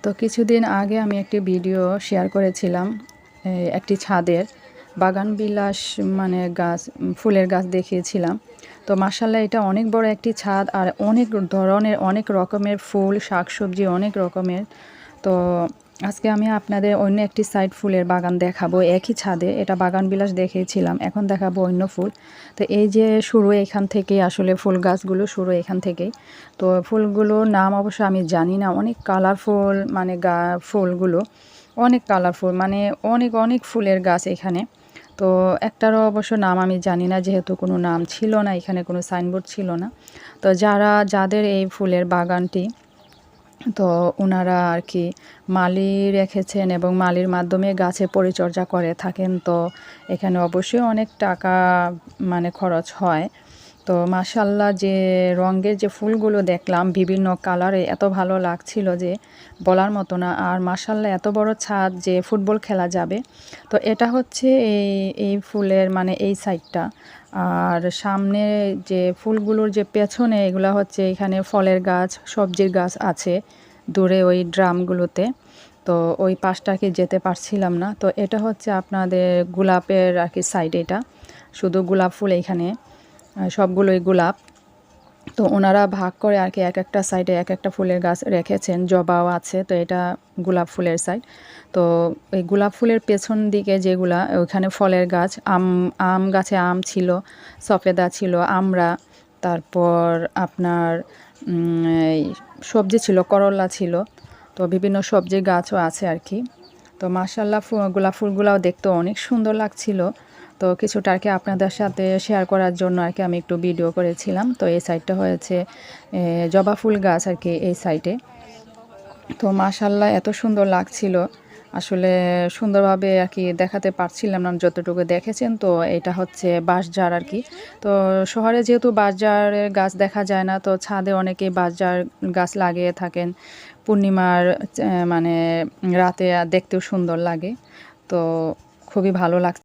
তো কিছুদিন আগে আমি একটি ভিডিও শেয়ার করেছিলাম একটি ছাদের বাগান বিলাস মানে গাছ ফুলের গাছ দেখিয়েছিলাম। তো মাশাআল্লাহ এটা অনেক বড় একটি ছাদ আর অনেক ধরনের অনেক রকমের ফুল শাকসবজি অনেক রকমের। তো আজকে আমি আপনাদের অন্য একটি সাইড ফুলের বাগান দেখাবো একই ছাদে। এটা বাগান বিলাস দেখিয়েছিলাম, এখন দেখাবো অন্য ফুল। তো এই যে শুরু এখান থেকেই, আসলে ফুল গাছগুলো শুরু এখান থেকেই। তো ফুলগুলোর নাম অবশ্য আমি জানি না, অনেক কালারফুল মানে ফুলগুলো অনেক কালারফুল, মানে অনেক অনেক ফুলের গাছ এখানে। তো একটারও অবশ্য নাম আমি জানি না, যেহেতু কোনো নাম ছিল না, এখানে কোনো সাইনবোর্ড ছিল না। তো যাদের এই ফুলের বাগানটি, তো ওনারা আর কি মালি রেখেছেন এবং মালির মাধ্যমে গাছে পরিচর্যা করে থাকেন। তো এখানে অবশ্যই অনেক টাকা মানে খরচ হয়। তো মাশাআল্লাহ যে রঙের যে ফুলগুলো দেখলাম বিভিন্ন কালারে, এত ভালো লাগছিল যে বলার মতো না। আর মাশাআল্লাহ এত বড় ছাদ যে ফুটবল খেলা যাবে। তো এটা হচ্ছে এই ফুলের মানে এই সাইডটা। আর সামনে যে ফুলগুলোর যে পেছনে, এগুলা হচ্ছে এখানে ফলের গাছ সবজির গাছ আছে দূরে ওই ড্রামগুলোতে। তো ওই পাশটাকে যেতে পারছিলাম না। তো এটা হচ্ছে আপনাদের গোলাপের আর কি সাইড, এটা শুধু গোলাপ ফুল এখানে, সবগুলোই গোলাপ। তো ওনারা ভাগ করে আর কি এক একটা সাইডে এক একটা ফুলের গাছ রেখেছেন, জবাও আছে। তো এটা গোলাপ ফুলের সাইড। তো এই গোলাপ ফুলের পেছন দিকে যেগুলা, ওইখানে ফলের গাছ, আম গাছে আম ছিল, সফেদা ছিল, আমড়া, তারপর আপনার এই সবজি ছিল, করলা ছিল। তো বিভিন্ন সবজির গাছও আছে আর কি। তো মাশাআল্লাহ গোলাপ ফুলগুলাও দেখতে অনেক সুন্দর লাগছিল। তো কিছুটা আর কি আপনাদের সাথে শেয়ার করার জন্য আর কি আমি একটু ভিডিও করেছিলাম। তো এই সাইডটা হয়েছে জবা ফুল গাছ আর কি এই সাইডে। তো মাশাআল্লাহ এত সুন্দর লাগছিল, আসলে সুন্দরভাবে আর কি দেখাতে পারছিলাম না যতটুকু দেখেছেন। তো এটা হচ্ছে বাঁশঝাড় আর কি। তো শহরে যেহেতু বাঁশঝাড়ের গাছ দেখা যায় না, তো ছাদে অনেকেই বাঁশঝাড় গাছ লাগিয়ে থাকেন। পূর্ণিমার মানে রাতে দেখতেও সুন্দর লাগে। তো খুবই ভালো লাগছে।